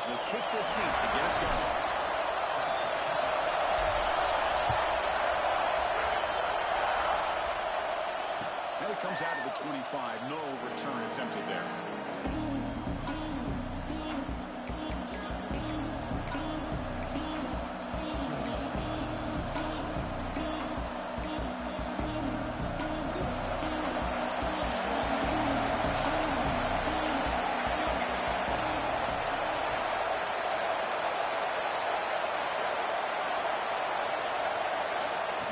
offense will kick this deep to get us going. And it comes out of the 25. No return attempted there.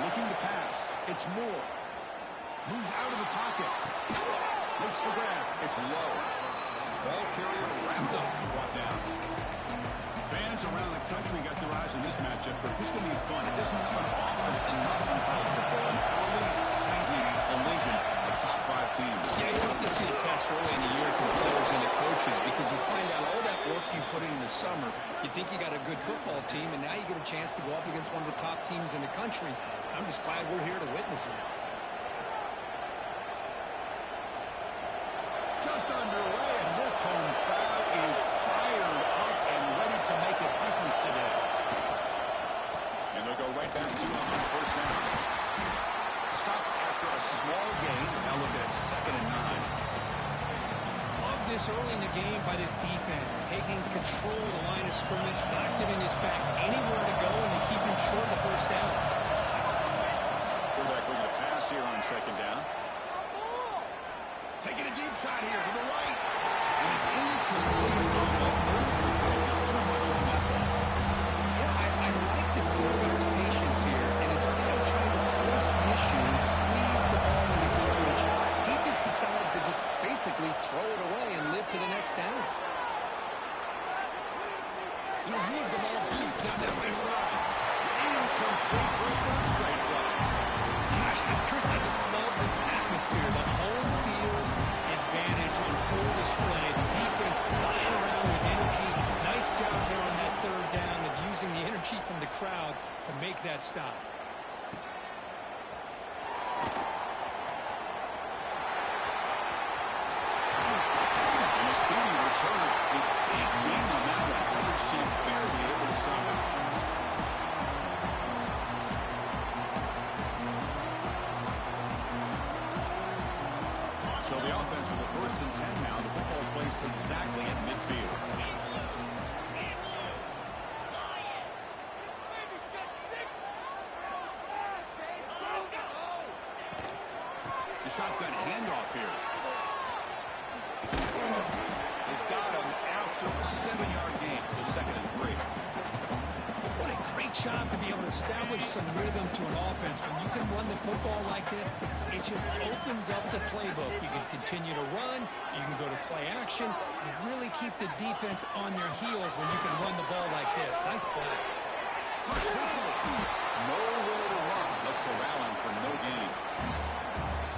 Looking to pass. It's Moore. Moves out of the pocket. Makes the grab. It's low. Ball carrier wrapped up and brought down. Fans around the country got their eyes on this matchup, but this is going to be fun. It doesn't happen often enough in college football. An early season collision of top 5 teams. Yeah, you love to see a test early in the year from players and the coaches because you find out all that work you put in the summer. You think you got a good football team, and now you get a chance to go up against one of the top teams in the country. I'm just glad we're here to witness it. Just underway, and this home crowd is fired up and ready to make a difference today. And they'll go right back to him on first down. Stop after a small gain. Now look at it, 2nd and 9. Love this early in the game by this defense, taking control of the line of scrimmage, knocked it in his back, anywhere to go, and they keep him short of the first down. Quarterback looking to pass here on 2nd down. Taking a deep shot here to the right. And it's incomplete on the overthrow. Just too much on that one. Yeah, I like the quarterback's patience here. And instead of trying to force the issue and squeeze the ball into coverage, he just decides to just basically throw it away and live for the next down. You move the ball deep down that right side. Incomplete. Great run straight play. Gosh, Chris, I just love this atmosphere. The home field advantage on full display. The defense flying around with energy. Nice job there on that 3rd down of using the energy from the crowd to make that stop. And a speedy return. A big gain on that one. Coverage team barely able to stop it. So the offense with the 1st and 10 now. The football placed exactly at midfield. The shotgun handoff here. They've got him after a 7-yard gain, so 2nd and 3. What a great job to be able to establish some rhythm to an offense. When you can run the football like this, it just opens up the playbook. You can continue to run. You can go to play action. You really keep the defense on their heels when you can run the ball like this. Nice play. Nowhere to run. They'll corral him for no gain.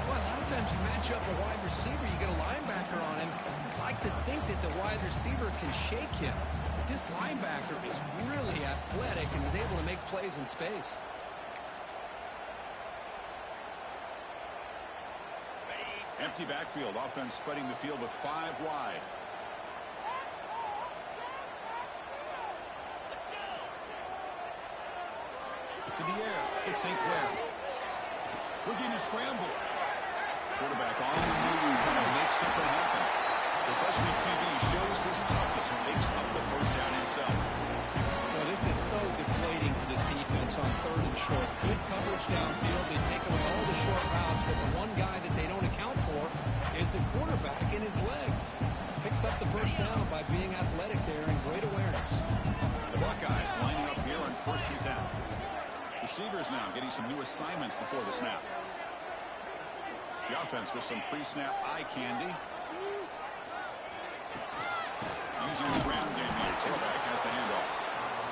Well, a lot of times you match up a wide receiver, you get a linebacker on him. You'd like to think that the wide receiver can shake him. But this linebacker is really athletic and is able to make plays in space. Empty backfield. Offense spreading the field with 5 wide. To the air. It's St. Clair. Looking to scramble. Quarterback on the move, trying to make something happen. The freshman QB shows his toughness, takes up the first down himself. Well, this is so deflating for this defense on 3rd and short. Good coverage downfield. They take away all the short routes, but the one guy that they don't account for is the quarterback in his legs. Picks up the first down by being athletic there and great awareness. The Buckeyes lining up here on 1st and 10. Receivers now getting some new assignments before the snap. The offense with some pre-snap eye candy. Using the ground game here. Tailback has the handoff.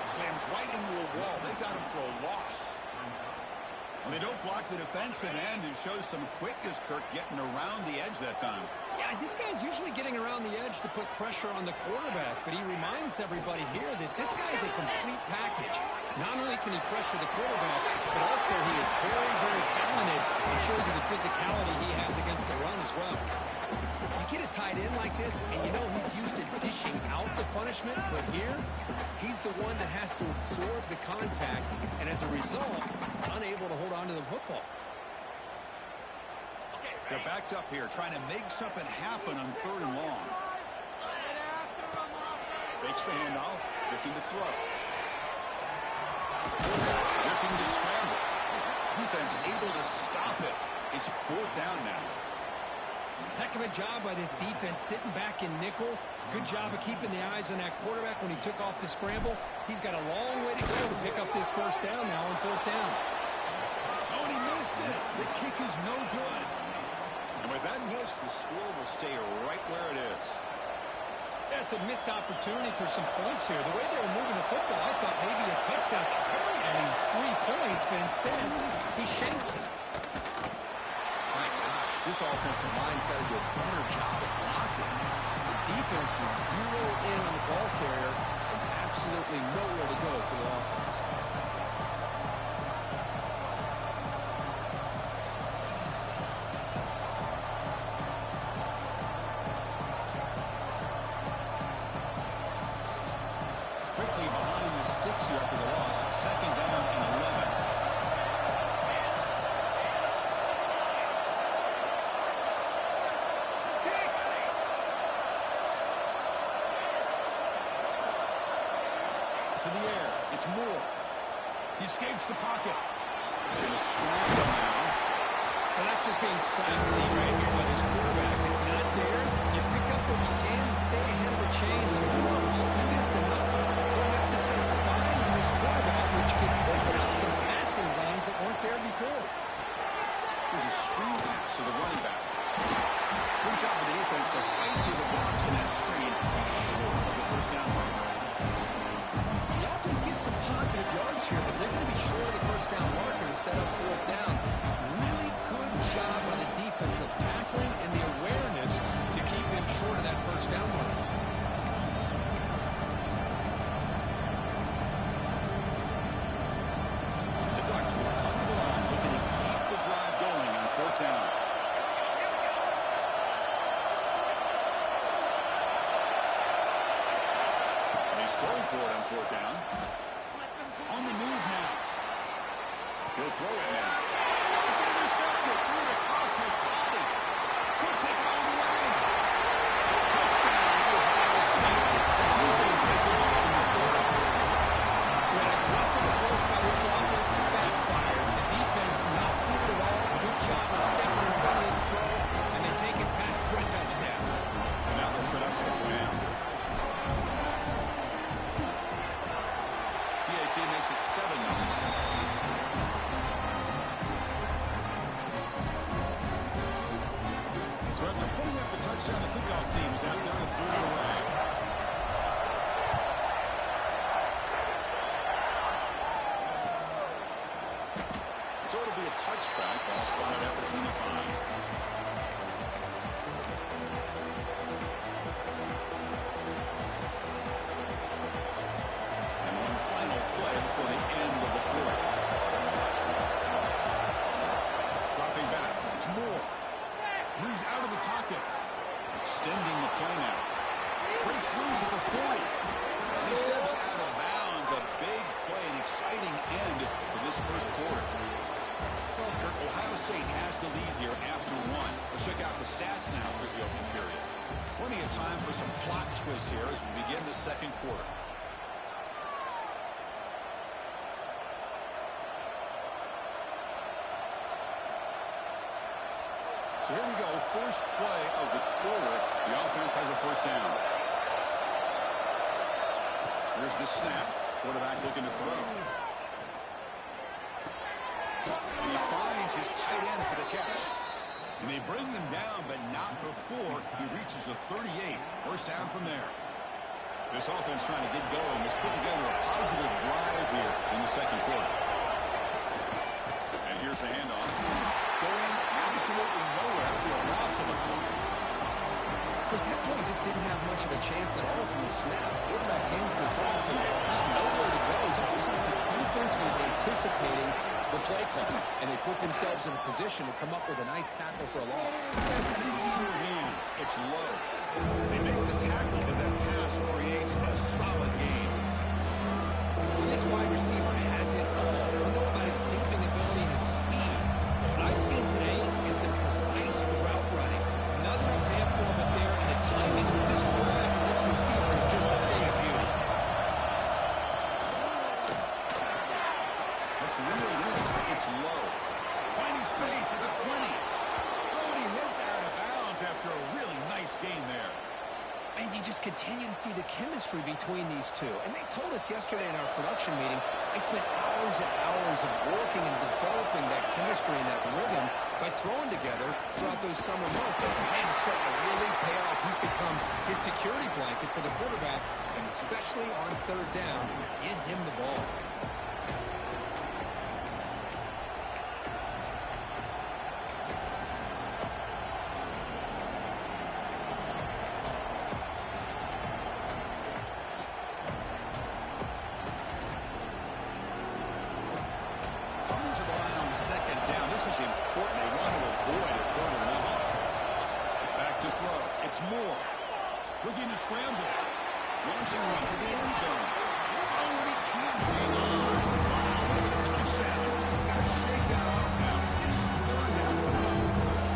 Slams right into a wall. They've got him for a loss. Well, they don't block the defensive end and shows some quickness, Kirk, getting around the edge that time. Yeah, this guy's usually getting around the edge to put pressure on the quarterback, but he reminds everybody here that this guy is a complete package. Not only can he pressure the quarterback, but also he is very, very talented in shows you the physicality he has against the run as well. You get a tight end like this, and you know he's used to dishing out the punishment, but here, he's the one that has to absorb the contact, and as a result, he's unable to hold on to the football. They're backed up here, trying to make something happen on 3rd and long. Takes the handoff, looking to throw. Looking to scramble. Defense able to stop it. It's 4th down now. Heck of a job by this defense sitting back in nickel. Good job of keeping the eyes on that quarterback when he took off the scramble. He's got a long way to go to pick up this 1st down now on 4th down. Oh, and he missed it. The kick is no good. And with that miss, the score will stay right where it is. That's a missed opportunity for some points here. The way they were moving the football, I thought maybe a touchdown at least 3 points, but instead, he shanks it. My gosh, this offensive line's got to do a better job of blocking. The defense was 0 in on the ball carrier and absolutely nowhere to go for the offense. Quickly behind the sticks here after the loss. 2nd down and 11. To the air. It's Moore. He escapes the pocket. Going to scramble now. Well, that's just being crafty right here by this quarterback. It's not there. You pick up what you can and stay ahead of the chains. And who knows? Do this enough. You'll have to start spying on this quarterback, which could open up some passing lanes that weren't there before. There's a screen pass to the running back. Good job of the defense to fight through the blocks in that screen. Short of the 1st down mark. The offense gets some positive yards here, but they're going to be short of the 1st down marker to set up 4th down. Really good job on the defensive tackling and the awareness to keep him short of that 1st down marker. The Ducks will come to the line looking to keep the drive going on 4th down. He's throwing for it on 4th down. On the move now. He'll throw it now. It's intercepted. Through the cross his body. Could take it all the way. Touchdown, Ohio State. The defense gets involved in the score. When aggressive approach by this offense backfires, the defense not fooled at all. Good job of stepping in front of this throw, and they take it back for a touchdown. And now they'll set up for the point after. PAT makes it 7-0. So after putting up the touchdown, the kickoff team is out there to boot it away. So it'll be a touchback. Ball spotted at the 25. Extending the play now. Breaks loose at the 40. And he steps out of bounds. A big play, an exciting end to this 1st quarter. Well, Kirk, Ohio State has the lead here after 1. Let's check out the stats now for the opening period. Plenty of time for some plot twists here as we begin the 2nd quarter. So here we go, first play of the quarter. The offense has a 1st down. Here's the snap. Quarterback looking to throw. And he finds his tight end for the catch. And they bring him down, but not before he reaches the 38. 1st down from there. This offense trying to get going has put together a positive drive here in the 2nd quarter. And here's the handoff. Going absolutely nowhere. It'll be a loss of a point. Because that play just didn't have much of a chance at all from the snap. Quarterback hands this off and there's nowhere to go. It's almost like the defense was anticipating the play call, and they put themselves in a position to come up with a nice tackle for a loss. Sure hands. It's low. They make the tackle, but that pass creates a solid gain. This wide receiver has it all. We know about his leaping ability and his speed. What I've seen today is the precise route running. Another example of it there, and the timing with this quarterback and this receiver is just a thing of beauty. That's really good. It's low. Finding space at the 20. Oh, he hits out of bounds after a really nice game there. And you just continue to see the chemistry between these two. And they told us yesterday in our production meeting, they spent hours and hours of working and developing that chemistry and that rhythm by throwing together throughout those summer months. And man, it's starting to really pay off. He's become his security blanket for the quarterback, and especially on third down, get him the ball. Coming to the line on second down. This is important. They want to avoid a third and long. Back to throw. It's Moore. Looking to scramble. Launching one to the end zone. Oh, and he can't hang on. Wow, touchdown. Got to shake that off now. It's third down.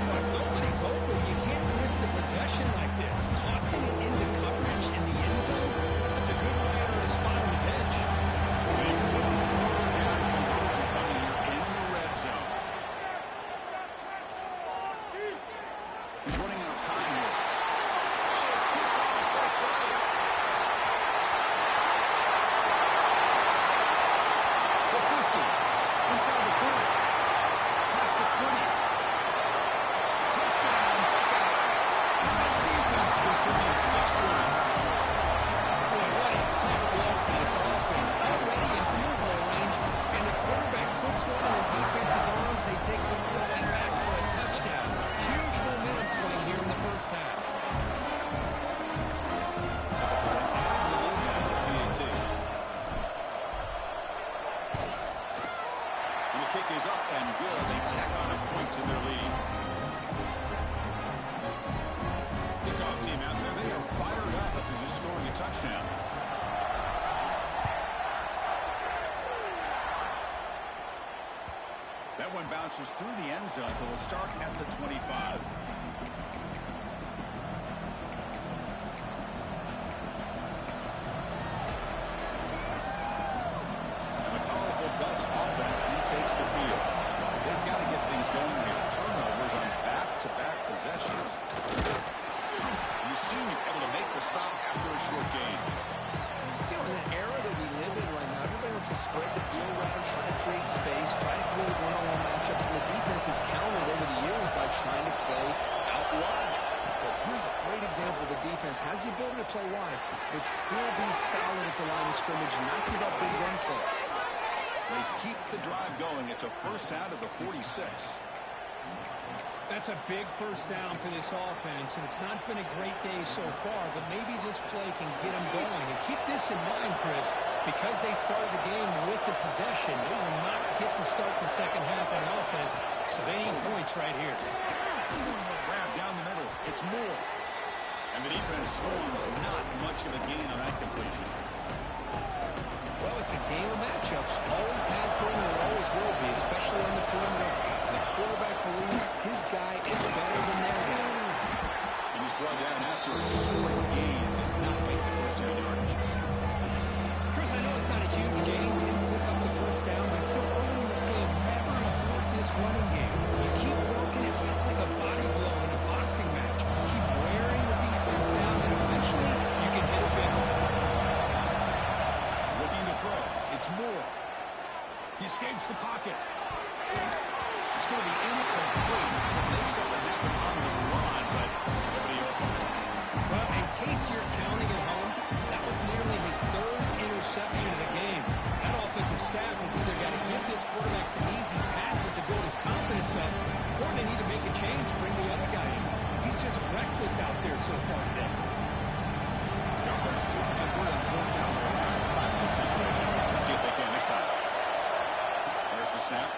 But if nobody's open, you can't miss the possession like this. Tossing it into coverage in the end zone, that's a good way to earn a spot on the bench. He's running out of time here. Oh, it's picked off. What a play. The 50. Inside the 40. Past the 20. Touchdown. Guys. The defense contributes 6 points. Boy, what a tough blow for this offense. Already in field goal range, and the quarterback puts one in the defense's arms. He takes it all the way back for a touchdown. Huge momentum swing here in the first half. And the kick is up and good. They tack on a point to their lead. Kickoff team out there, they are fired up after just scoring a touchdown. That one bounces through the end zone, so they'll start at the 25. And the powerful Ducks offense retakes the field. They've got to get things going here. Turnovers on back-to-back possessions. You see you're able to make the stop after a short gain. You know, in the era that we live in right now, everybody wants to spread the field around, try to create space, try to create one-on-one matchups, and the defense has countered over the years by trying to play out wide. But here's a great example. The defense has the ability to play wide, but still be solid at the line of scrimmage and not give up big run plays. They keep the drive going. It's a first down to the 46. That's a big first down for this offense, and it's not been a great day so far, but maybe this play can get them going. And keep this in mind, Chris, because they started the game with the possession, they will not get to start the second half on offense, so they need points right here. Grab down the middle. It's Moore. And the defense swarms. Not much of a gain on that completion. Well, it's a game of matchups. Always has been and always will be, especially on the perimeter. And the quarterback believes his guy is better than their guy. And he's brought down after a short gain. Does not make the first down yardage. Chris, I know it's not a huge gain. He didn't pick up the first down, but still early in this game, never abort this running game. You keep working. It's kind of like a body blow in a boxing match. Keep wearing the defense down, and eventually you can hit a big one. Looking to throw. It's Moore. He escapes the pocket. It's going to be incomplete. It makes up what happened on the run, but nobody open. Well, in case you're counting at home, that was nearly his third interception of the game. That offensive staff has either got to give this quarterback some easy passes to build his confidence up, or they need to make a change to bring the other guy in. He's just reckless out there so far today. The offense didn't get good on fourth down the last time in this situation. Let's see if they can this time. There's the snap.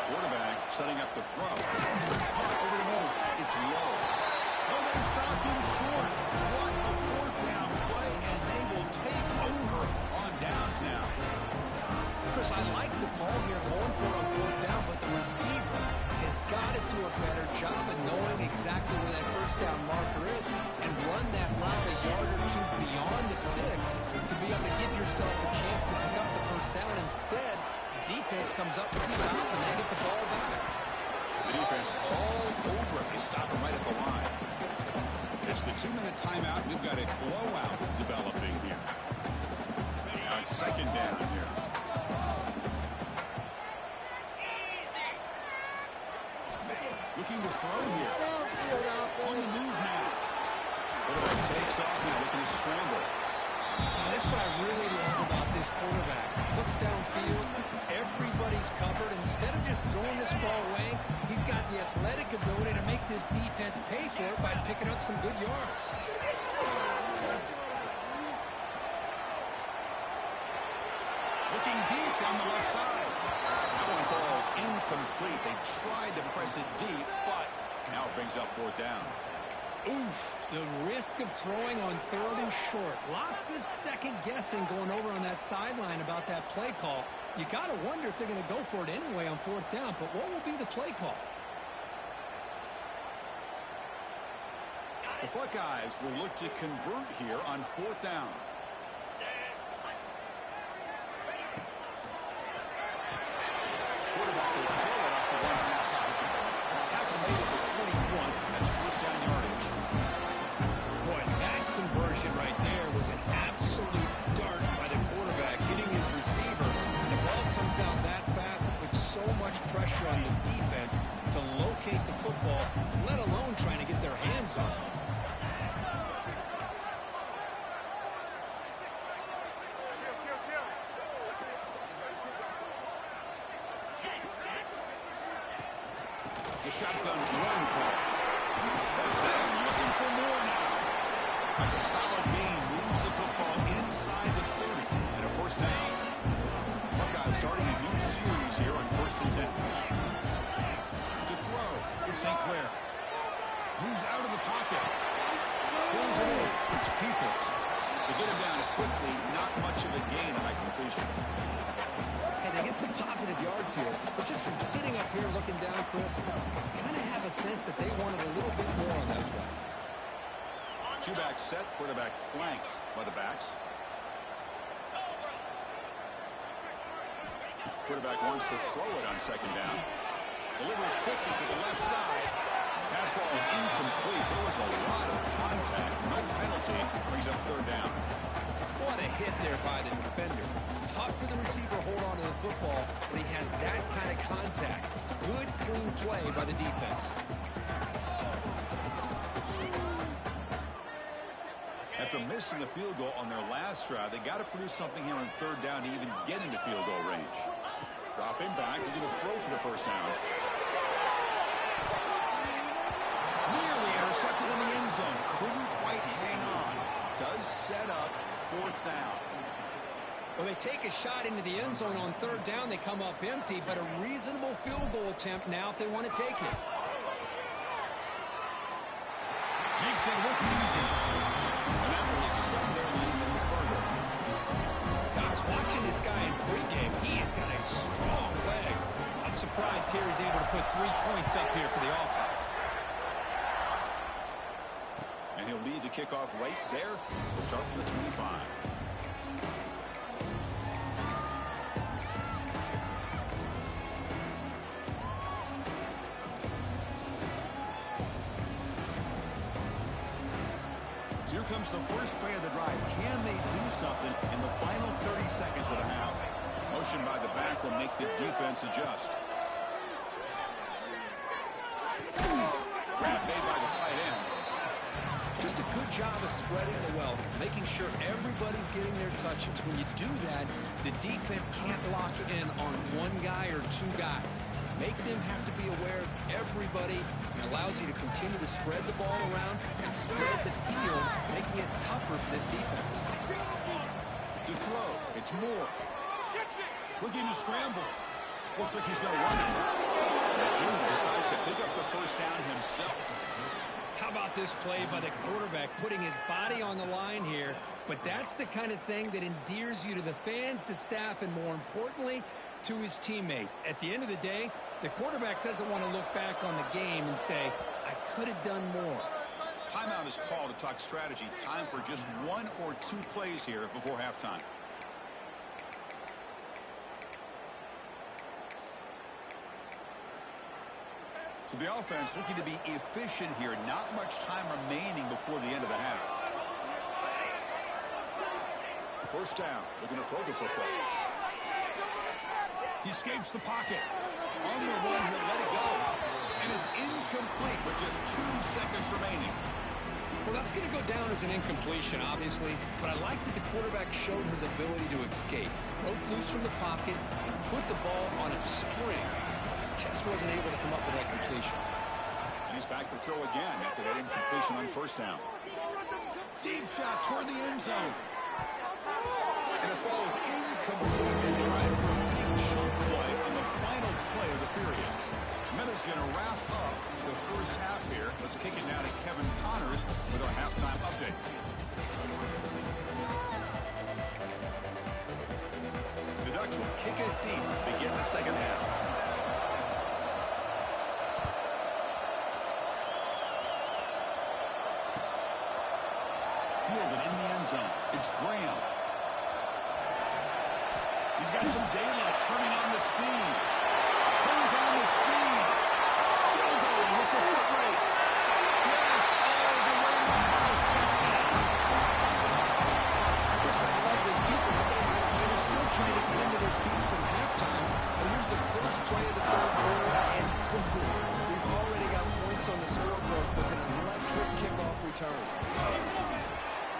setting up the throw. Caught over the middle. It's low. Oh, they stopped him short. What a fourth down play, and they will take over on downs now. Chris, I like the call here going for it on fourth down, but the receiver has got to do a better job of knowing exactly where that first down marker is and run that route a yard or two beyond the sticks to be able to give yourself a chance to pick up the first down. Instead, the defense comes up with a stop and they get the ball back. The defense all over it. They stop him right at the line. It's the 2-minute timeout. We've got a blowout developing here. Now it's second down here. Looking to throw here. On the move now. Quarterback takes off now, looking to scramble. That's what I really love about this quarterback. Looks downfield, everybody's covered. Instead of just throwing this ball away, he's got the athletic ability to make this defense pay for it by picking up some good yards. Looking deep on the left side. That one falls incomplete. They tried to press it deep, but now it brings up fourth down. Oof, the risk of throwing on third and short. Lots of second guessing going over on that sideline about that play call. You got to wonder if they're going to go for it anyway on fourth down, but what will be the play call? The Buckeyes will look to convert here on fourth down. Quarterback will throw it off the one pass option. Tackle made at the 41. That's first down yardage. Boy, that conversion right there was an absolute dart by the quarterback hitting his receiver. And the ball comes out that fast and puts so much pressure on the defense to locate the football, let alone trying to get their hands on it. The shotgun run call. First down, looking for more now. That's a solid gain. Moves the football inside the 30. And a first down. Buckeyes starting a new series here on 1st and 10. To throw. It's St. Clair. Moves out of the pocket. Pulls it in. It's Peoples. They get him down quickly. Not much of a gain on that completion. They get some positive yards here, but just from sitting up here looking down, Chris, kind of have a sense that they wanted a little bit more on that play. Two-back set, quarterback flanked by the backs. Quarterback wants to throw it on second down. Delivers quickly to the left side. Pass ball is incomplete. There was a lot of contact. No penalty. Brings up third down. What a hit there by the defender. Tough for the receiver to hold on to the football, but he has that kind of contact. Good, clean play by the defense. After missing a field goal on their last drive, they got to produce something here on third down to even get into field goal range. Dropping back, looking to throw for the first down. Nearly intercepted in the end zone. Couldn't quite hang on. Does set up fourth down. Well, they take a shot into the end zone on third down. They come up empty, but a reasonable field goal attempt now if they want to take it. Makes it look easy. And that will extend their lead even further. I was watching this guy in pregame. He has got a strong leg. I'm surprised here he's able to put 3 points up here for the offense. And he'll lead the kickoff right there. We'll start from the 25. Here comes the first play of the drive. Can they do something in the final 30 seconds of the half? Motion by the back will make the defense adjust. Grab made by the tight end. Just a good job of spreading the wealth, making sure everybody's getting their touches. When you do that, the defense can't lock in on one guy or two guys. Make them have to be aware of everybody. It allows you to continue to spread the ball around and spread the field, making it tougher for this defense. To throw, it's Moore. Looking to scramble. Looks like he's going to run it. The junior decides to pick up the first down himself. How about this play by the quarterback, putting his body on the line here? But that's the kind of thing that endears you to the fans, the staff, and more importantly, to his teammates. At the end of the day, the quarterback doesn't want to look back on the game and say, I could have done more. Timeout is called to talk strategy. Time for just 1 or 2 plays here before halftime. So the offense looking to be efficient here. Not much time remaining before the end of the half. First down. Looking to throw the football. He escapes the pocket. On the run, he'll let it go. And it's incomplete with just 2 seconds remaining. Well, that's going to go down as an incompletion, obviously. But I like that the quarterback showed his ability to escape. Broke loose from the pocket and put the ball on a string. Just wasn't able to come up with that completion. And he's back to throw again after that incompletion on first down. Deep shot toward the end zone. And it falls incomplete and trying for a big chunk play on the final play of the period. Meta's going to wrap up the first half here. Let's kick it now to Kevin Connors with our halftime update. The Ducks will kick it deep to begin the second half. Fielded in the end zone. It's Graham. He's got some daylight, turning on the speed. Turns on the speed. Still going. It's a foot race. Yes, all the way to the house. Touchdown. Yes, I love this. People are still trying to get into their seats from halftime. And here's the first play of the third quarter, and boom, we've already got points on the scoreboard with an electric kickoff return.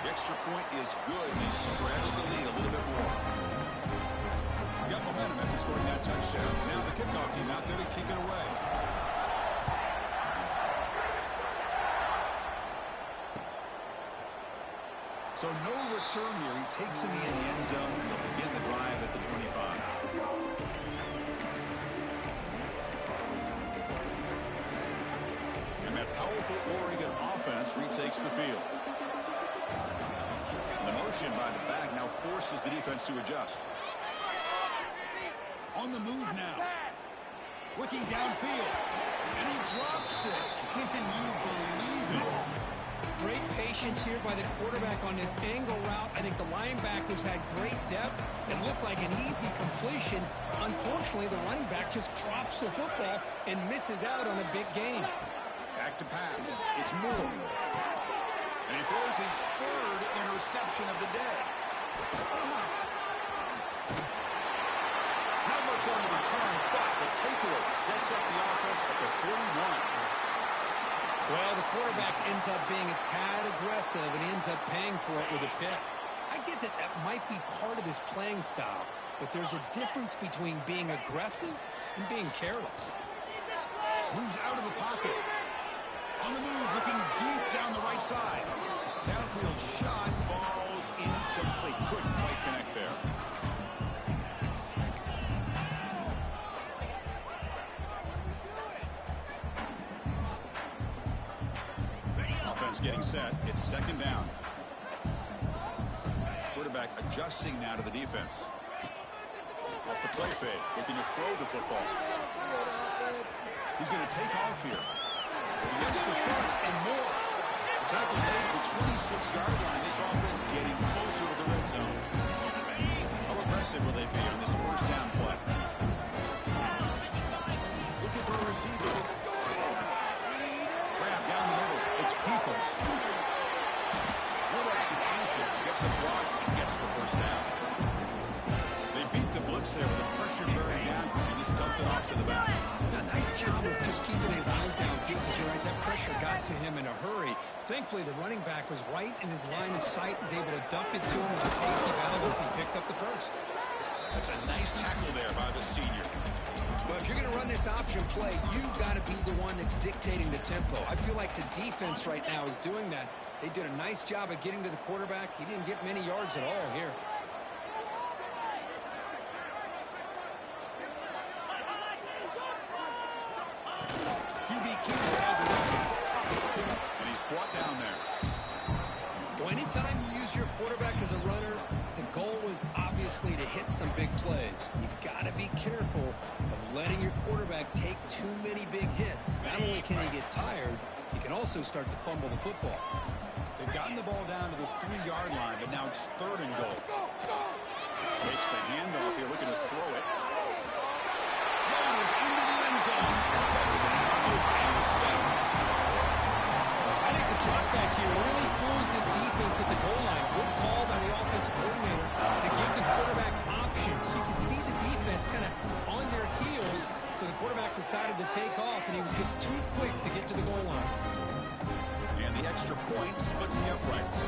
The extra point is good. He stretched the lead a little bit more. Got momentum after scoring that touchdown. Now the kickoff team out there to kick it away. So no return here. He takes him in the end zone, and they'll begin the drive at the 25. And that powerful Oregon offense retakes the field. The motion by the back now forces the defense to adjust. On the move now. Looking downfield. And he drops it. Can you believe it? Great patience here by the quarterback on this angle route. I think the linebackers had great depth. It looked like an easy completion. Unfortunately, the running back just drops the football and misses out on a big gain. Back to pass. It's Moore. And he throws his 3rd interception of the day. Not much on the return, but the takeaway sets up the offense at the 41. Well, the quarterback ends up being a tad aggressive and ends up paying for it with a pick. I get that that might be part of his playing style, but there's a difference between being aggressive and being careless. Moves out of the pocket. On the move, looking deep down the right side. Downfield shot falls incomplete. Couldn't quite connect there. Offense getting set. It's second down. Quarterback adjusting now to the defense. Off the play fake. Looking to throw the football. He's going to take off here. He gets the first and more. Tackle made at the 26-yard line. This offense getting closer to the red zone. How aggressive will they be on this first down play? Looking for a receiver. Grab down the middle. It's Peoples. Good execution. Gets the block and gets the first down. They beat the blitz there with the pressure bearing down. He just dumped it off to the back. Now, nice job of just keeping his eyes downfield because you're right, that pressure got to him in a hurry. Thankfully, the running back was right in his line of sight, was able to dump it to him as a safety valve, and he picked up the first. That's a nice tackle there by the senior. Well, if you're going to run this option play, you've got to be the one that's dictating the tempo. I feel like the defense right now is doing that. They did a nice job of getting to the quarterback. He didn't get many yards at all here. QB keeper held the run. And he's brought down there. Well, anytime you use your quarterback as a runner, the goal is obviously to hit some big plays. You've got to be careful of letting your quarterback take too many big hits. Not only can he get tired, he can also start to fumble the football. They've gotten the ball down to the 3-yard line, but now it's 3rd and goal. Takes the handoff here, looking to throw it. Goes into the end zone. Touchdown, Ohio State. I think the drop back here really fools this defense at the goal line. Good call by the offensive coordinator to give the quarterback options. You can see the defense kind of on their heels, so the quarterback decided to take off, and he was just too quick to get to the goal line. And the extra point splits the uprights.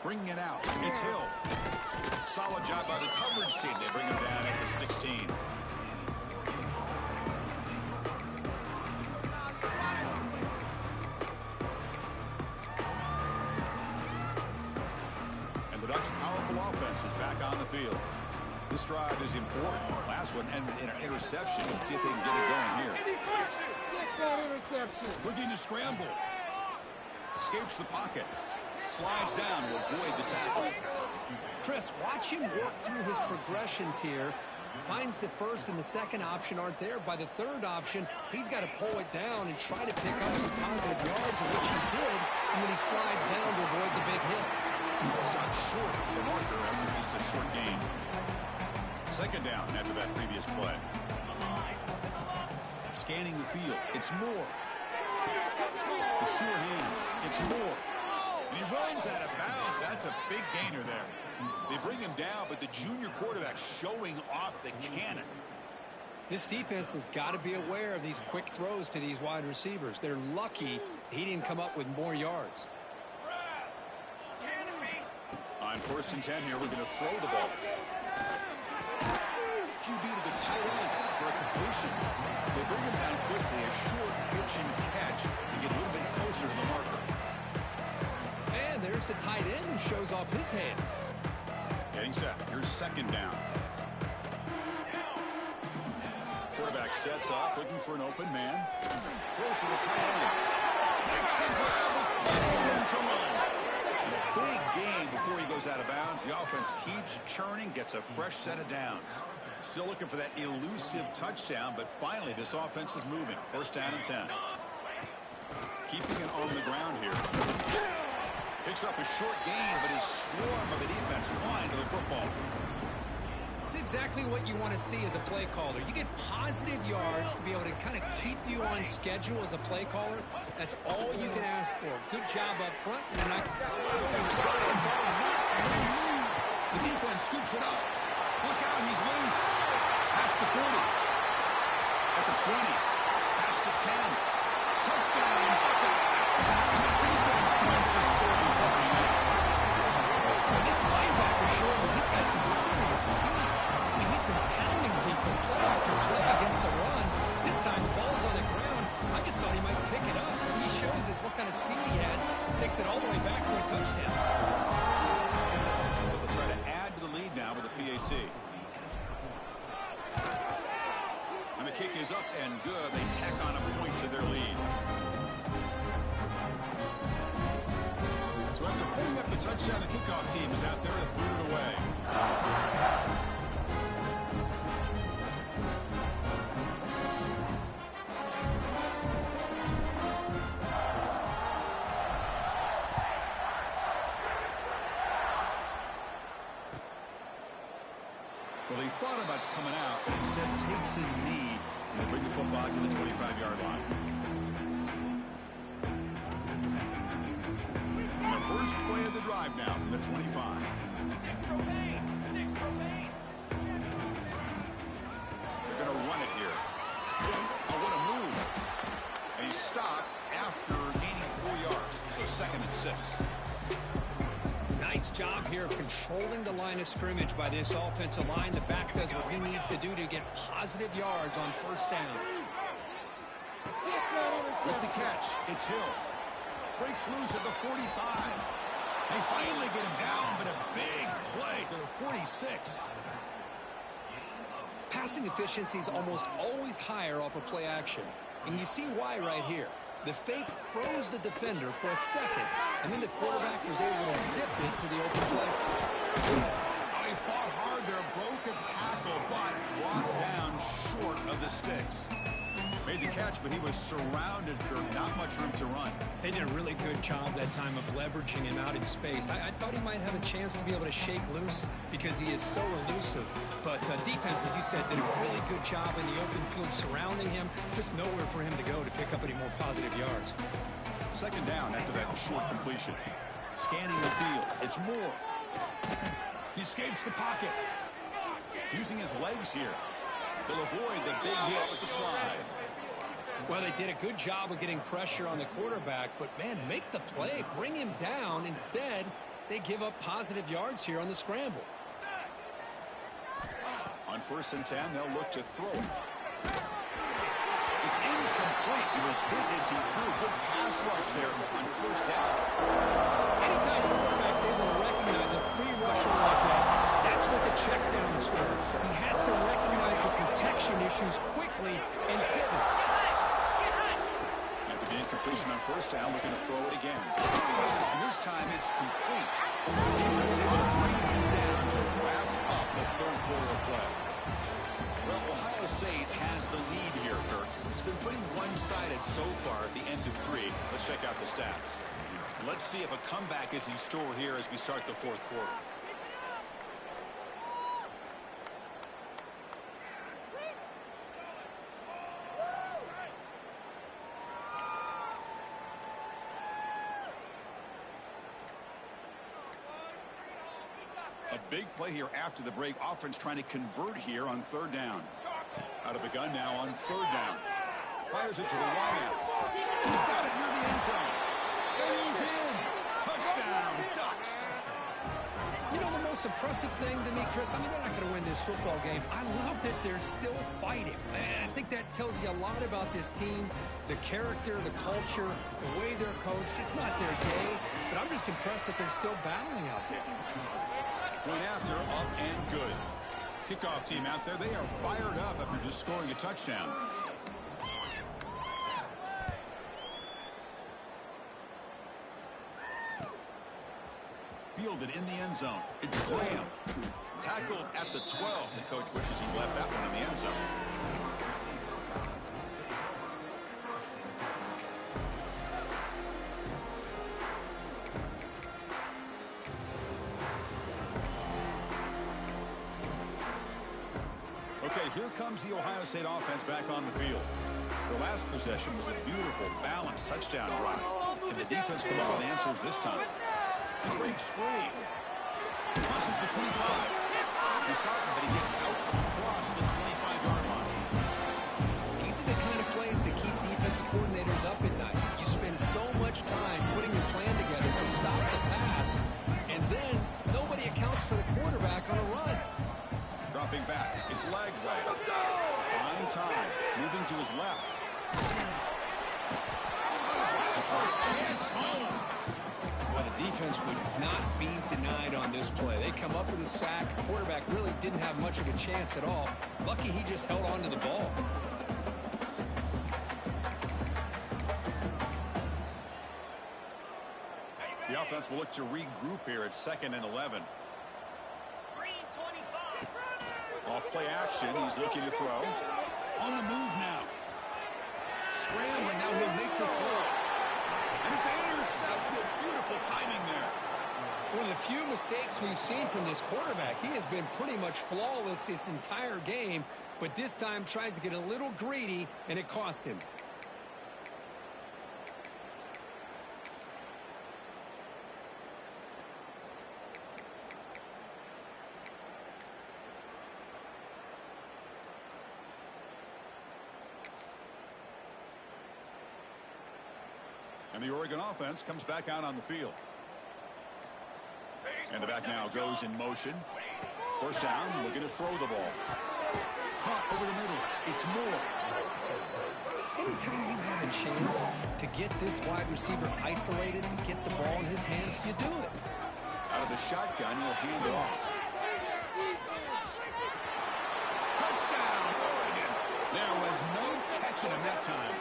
Bringing it out. It's Hill. Solid job by the coverage team. They bring him down at the 16. And the Ducks' powerful offense is back on the field. This drive is important. Last one ended in an interception. Let's see if they can get it going here. Get that interception. Looking to scramble. Escapes the pocket. Slides down to avoid the tackle. Chris, watch him work through his progressions here. Finds the first and the second option aren't there. By the third option, he's got to pull it down and try to pick up some positive yards, which he did, and then he slides down to avoid the big hit. Stopped short of the marker after just a short gain. 2nd down after that previous play. Scanning the field. It's Moore. The sure hands. It's Moore. And he runs out of bounds. That's a big gainer there. They bring him down, but the junior quarterback showing off the cannon. This defense has got to be aware of these quick throws to these wide receivers. They're lucky he didn't come up with more yards. On 1st and 10 here, we're going to throw the ball. QB to the tight end for a completion. They bring him down quickly, a short pitch and catch to get a little bit closer to the marker. And there's the tight end who shows off his hands. Getting set. Here's 2nd down. Quarterback sets up, looking for an open man. Throws to the tight end. Makes the grab. To run. And a big gain before he goes out of bounds. The offense keeps churning, gets a fresh set of downs. Still looking for that elusive touchdown, but finally this offense is moving. 1st down and 10. Keeping it on the ground here. Picks up a short gain, but his swarm of the defense flying to the football. It's exactly what you want to see as a play caller. You get positive yards to be able to kind of keep you on schedule as a play caller. That's all you can ask for. Good job up front. The defense scoops it up. Look out, he's loose. Past the 40. At the 20. Past the 10. Touchdown. And the defense joins the scoring party now. Well, this linebacker showing that he's got some serious speed. I mean, he's been pounding people play after play against the run. This time the ball's on the ground. I just thought he might pick it up. He shows us what kind of speed he has. Takes it all the way back for a touchdown. They'll try to add to the lead now with a PAT. And the kick is up and good. They tack on a point to their lead. So after putting up the touchdown, the kickoff team is out there to boot it away. Well, he thought about coming out, but instead takes a knee and they bring the football to the 25-yard line. The first play of the drive now from the 25. They're going to run it here. Oh, what a move. And he's stopped after gaining 4 yards. So 2nd and 6. Nice job here of controlling the line of scrimmage by this offensive line. The back does what he needs to do to get positive yards on first down. With the catch, it's Hill. Breaks loose at the 45. They finally get him down, but a big play to the 46. Passing efficiency is almost always higher off of play action. And you see why right here. The fake froze the defender for a second, and then the quarterback was able to zip it to the open play. He fought hard there, broke a tackle, but brought down short of the sticks. Made the catch, but he was surrounded for not much room to run. They did a really good job that time of leveraging him out in space. I thought he might have a chance to be able to shake loose because he is so elusive. But defense, as you said, did a really good job in the open field surrounding him. Just nowhere for him to go to pick up any more positive yards. Second down after that short completion. Scanning the field. It's Moore. He escapes the pocket. Using his legs here. They'll avoid the big hit with the slide. Well, they did a good job of getting pressure on the quarterback, but, man, make the play. Bring him down. Instead, they give up positive yards here on the scramble. On 1st and 10, they'll look to throw it. It's incomplete. He was hit as he threw. Good pass rush there on 1st down. Anytime a quarterback's able to recognize a free rusher like that, that's what the check down is for. He has to recognize the protection issues quickly and pivot. Completion on 1st down, looking to throw it again. And this time it's complete. Defense able to bring him down to wrap up the 3rd quarter of play. Well, Ohio State has the lead here, Kirk. It's been pretty one-sided so far at the end of 3. Let's check out the stats. Let's see if a comeback is in store here as we start the 4th quarter. Big play here after the break. Offense trying to convert here on 3rd down. Out of the gun now on 3rd down. Fires it to the wideout. He's got it near the end zone. And he's in. Touchdown, Ducks. You know the most impressive thing to me, Chris? I mean, they're not going to win this football game. I love that they're still fighting. And I think that tells you a lot about this team, the character, the culture, the way they're coached. It's not their day, but I'm just impressed that they're still battling out there. Going after, up and good. Kickoff team out there. They are fired up after just scoring a touchdown. Fielded in the end zone. It's Graham. Tackled at the 12. The coach wishes he left that one in the end zone. Here comes the Ohio State offense back on the field. Their last possession was a beautiful, balanced touchdown run. Can the defense come up with answers this time? He breaks free. Crosses the 25. He's sorry, but he gets out across the 25-yard line. These are the kind of plays that keep defensive coordinators up at night. You spend so much time putting your plan together to stop the pass, and then nobody accounts for the quarterback on a run. Dropping back. It's Lagway. Fine time. Moving to his left. Well, the defense would not be denied on this play. They come up with a sack. The quarterback really didn't have much of a chance at all. Lucky he just held on to the ball. The offense will look to regroup here at 2nd and 11. Off play action, he's looking to throw. On the move now. Scrambling, now he'll make the throw. And it's intercepted. Beautiful timing there. One of the few mistakes we've seen from this quarterback. He has been pretty much flawless this entire game, but this time tries to get a little greedy, and it cost him. And the Oregon offense comes back out on the field. And the back now goes in motion. First down, looking to throw the ball. Caught over the middle. It's Moore. Anytime you have a chance to get this wide receiver isolated, to get the ball in his hands, you do it. Out of the shotgun, he'll hand it off. Touchdown, Oregon. There was no catching him that time.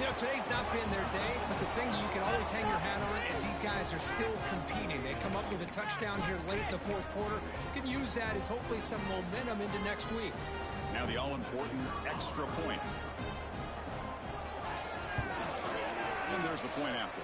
You know, today's not been their day, but the thing you can always hang your hat on is these guys are still competing. They come up with a touchdown here late in the fourth quarter. You can use that as hopefully some momentum into next week. Now the all-important extra point. And there's the point after.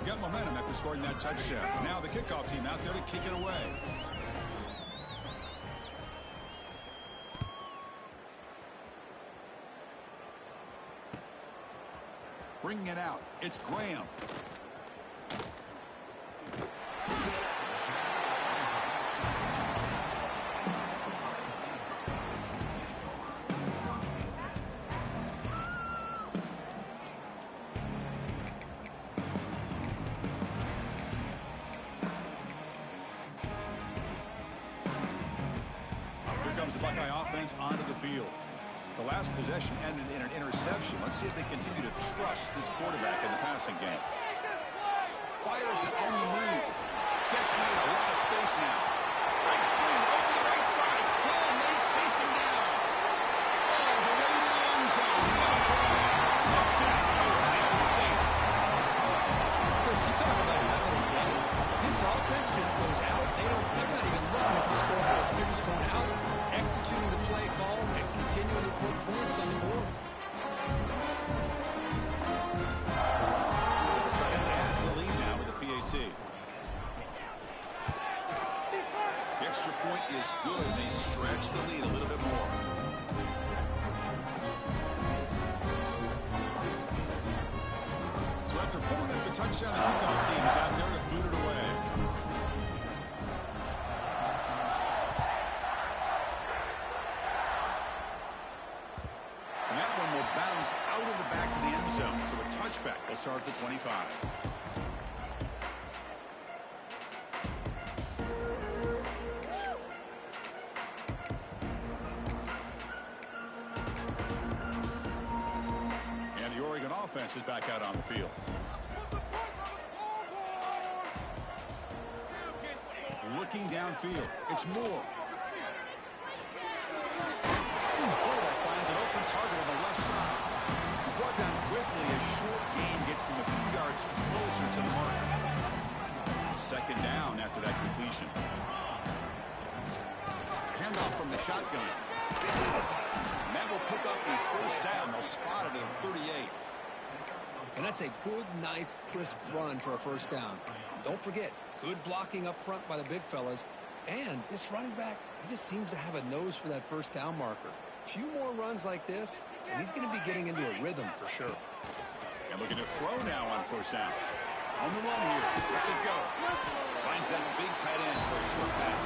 Got momentum after scoring that touchdown. Now the kickoff team out there to kick it away. Bringing it out. It's Graham. Here comes the Buckeye offense onto the field. The last possession ended in an interception. Let's see if they continue to trust this quarterback in the passing game. Fires it on the move. Catch made, a lot of space now. Big sprint over the right side. Hill and they chase him down. Oh, the way to the end zone. What a play. Touchdown, Ohio State. Chris, you talk about having a game. This offense just goes out. They're not even looking at the scoreboard. They're just going out, executing the play call, and continuing to put points on the board. Trying to add to the lead now with the PAT. The extra point is good. They stretch the lead a little bit more. So after pulling up the touchdown, the kickoff team is out there to boot it away. And that one will bounce out of the back of the end zone. So a touchback will start at the 25. And the Oregon offense is back out on the field. Looking downfield. It's Moore. Quarterback finds an open target on the left side. He's brought down quickly as short gain gets them a few yards closer to the mark. Second down after that completion. Handoff from the shotgun. And that will pick up the first down. They'll spot it at 38. And that's a good, nice, crisp run for a first down. Don't forget, good blocking up front by the big fellas. And this running back, he just seems to have a nose for that first down marker. A few more runs like this, and he's going to be getting into a rhythm for sure. And looking to throw now on first down. On the run here. Lets it go. Finds that big tight end for a short pass.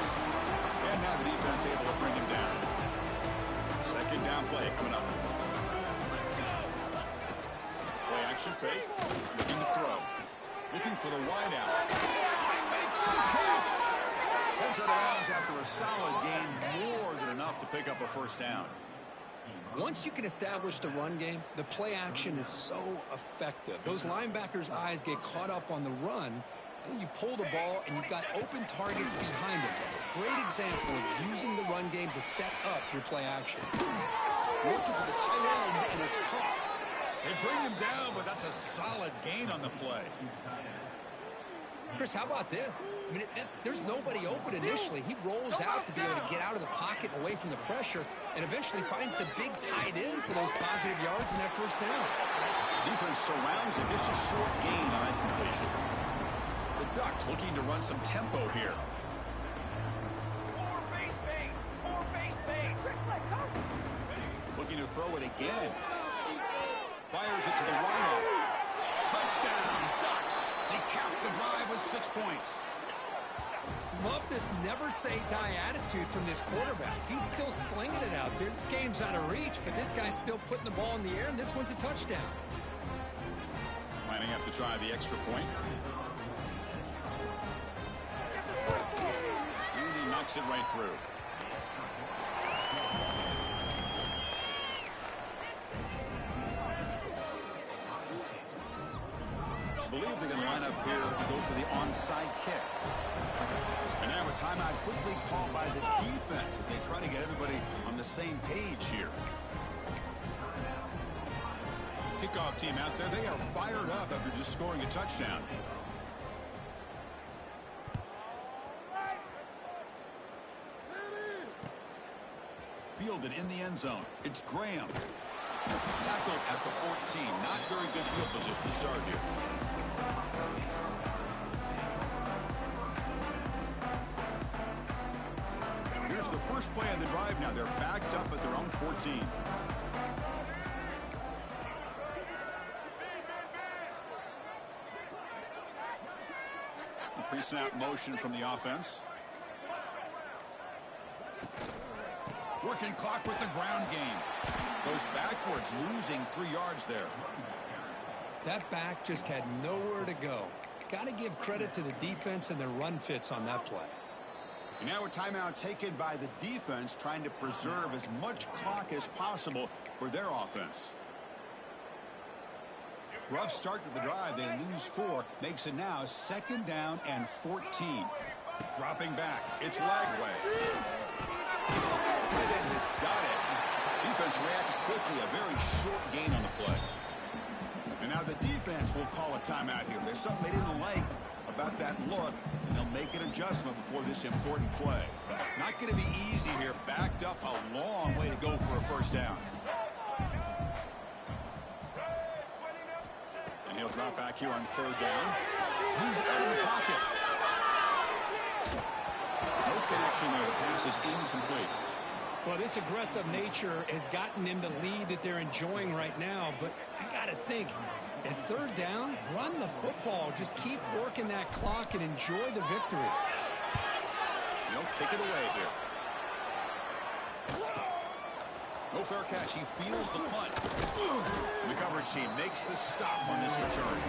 And now the defense able to bring him down. Second down play coming up. Play action fake. Looking to throw. Looking for the wide out. He makes the catch. Pulls it around after a solid gain, more than enough to pick up a first down. Once you can establish the run game, the play action is so effective. Those linebackers' eyes get caught up on the run, and you pull the ball, and you've got open targets behind it. That's a great example of using the run game to set up your play action. Looking for the tight end, and it's caught. They bring him down, but that's a solid gain on the play. Chris, how about this? I mean, there's nobody open initially. He rolls out to be able to get out of the pocket and away from the pressure and eventually finds the big tight end for those positive yards in that first down. Defense surrounds him. Just a short gain on that completion. The Ducks looking to run some tempo here. Looking to throw it again. Fires it to the wideout. Touchdown, Ducks. They cap the drive with 6 points. Love this never-say-die attitude from this quarterback. He's still slinging it out there. This game's out of reach, but this guy's still putting the ball in the air, and this one's a touchdown. Lining up to try the extra point. And he knocks it right through. I believe they're going to line up here to go for the onside kick. And now a timeout quickly called by the defense as they try to get everybody on the same page here. Kickoff team out there, they are fired up after just scoring a touchdown. Fielded in the end zone. It's Graham. Tackled at the 14. Not very good field position to start here. Here's the first play of the drive now. They're backed up at their own 14. Pre-snap motion from the offense. Working clock with the ground game. Goes backwards, losing 3 yards there. That back just had nowhere to go. Got to give credit to the defense and their run fits on that play. And now a timeout taken by the defense, trying to preserve as much clock as possible for their offense. Rough start to the drive. They lose 4. Makes it now 2nd down and 14. Dropping back. It's Lagway. Tight end has got it. Defense reacts quickly. A very short gain on the play. And now the defense will call a timeout here. There's something they didn't like about that look, and they'll make an adjustment before this important play. Not going to be easy here. Backed up a long way to go for a first down. And he'll drop back here on 3rd down. Moves out of the pocket. No connection there. The pass is incomplete. Well, this aggressive nature has gotten them the lead that they're enjoying right now. But I got to think, at 3rd down, run the football. Just keep working that clock and enjoy the victory. He'll kick it away here. No fair catch. He feels the punt. The coverage team makes the stop on this return.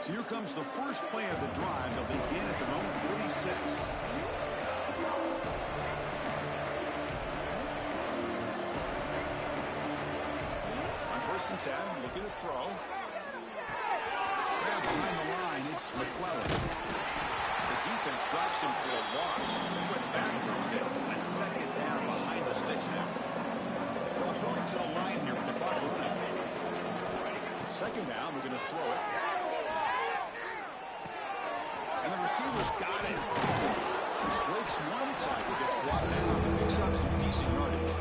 So here comes the first play of the drive. They'll begin at their own 46. On 1st and 10, looking to throw. Grab behind the line, it's McClellan. The defense drops him for a loss. Went backwards there. A 2nd down behind the sticks now. They'll hurry to the line here with the clock running. 2nd down, we're going to throw it. And the receiver's got it. Breaks one tackle, gets brought down, and picks up some decent yardage.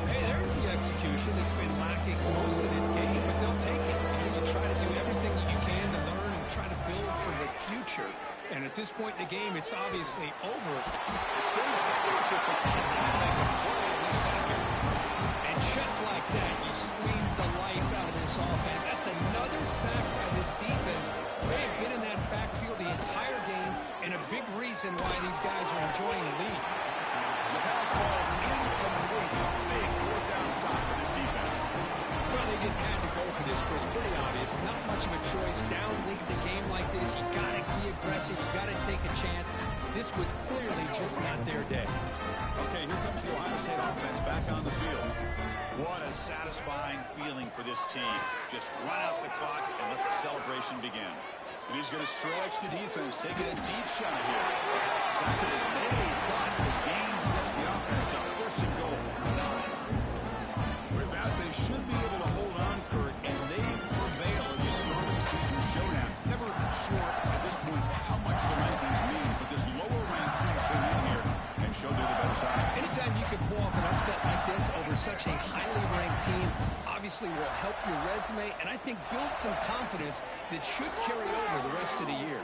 Hey, there's the execution that's been lacking most of this game, but they'll take it. You'll try to do everything that you can to learn and try to build for the future. And at this point in the game, it's obviously over. Escapes the pocket, but can't make a play in this second. And just like that, you squeeze the life out of this offense. That's another sack by this defense. They have been in that backfield the entire game, and a big reason why these guys are enjoying the lead. The pass ball is incomplete. A big 4th down stop for this defense. Well, they just had to go for this, Chris. Pretty obvious. Not much of a choice. Down lead the game like this. You got to be aggressive. You got to take a chance. This was clearly just not their day. Okay, here comes the Ohio State offense back on the field. What a satisfying feeling for this team. Just run out the clock and let the celebration begin. And he's going to stretch the defense, taking a deep shot here. Tackle is made, but the gain sets the offense up. 1st and goal, 9. With that, they should be able to hold on, Kurt, and they prevail in this early season showdown. Never sure at this point how much the rankings mean, but this lower-ranked team came in here and showed they're the better side. Anytime you can pull off an upset like this over such a highly ranked team, obviously will help your resume, and I think build some confidence that should carry over the rest of the year.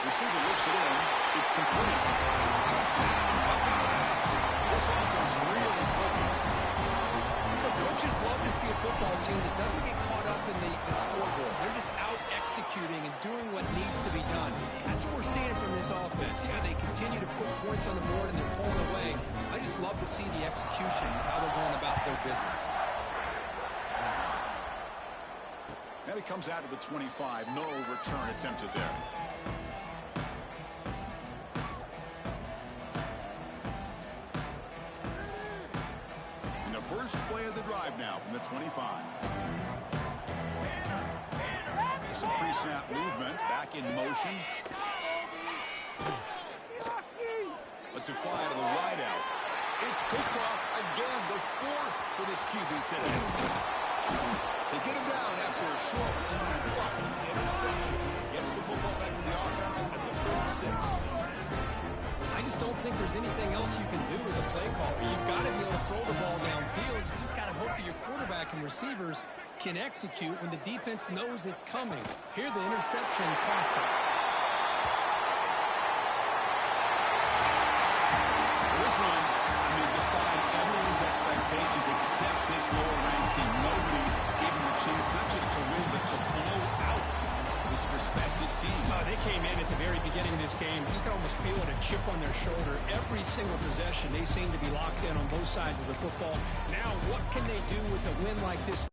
Receiver looks it in. It's complete. Touchdown, Buckeyes. This offense really clicking. But coaches love to see a football team that doesn't get caught up in the scoreboard. They're just out executing and doing what needs to be done. That's what we're seeing from this offense. Yeah, they continue to put points on the board and they're pulling away. I just love to see the execution and how they're going about their business. And it comes out of the 25. No return attempted there. And the first play of the drive now from the 25. Some pre-snap movement. Back in motion. Lets it fly to the wide out. It's picked off again. The fourth for this QB today. They get him down after a short return, but the interception gets the football back to the offense at the 36. I just don't think there's anything else you can do as a play caller. You've got to be able to throw the ball downfield. You just got to hope that your quarterback and receivers can execute when the defense knows it's coming. Here, the interception cost them. This one, defied everyone's expectations except this lower-ranked team. Nobody gave them a chance not just to win, but to blow out this respected team. They came in at the very beginning of this game. You can almost feel it, a chip on their shoulder. Every single possession, they seem to be locked in on both sides of the football. Now, what can they do with a win like this?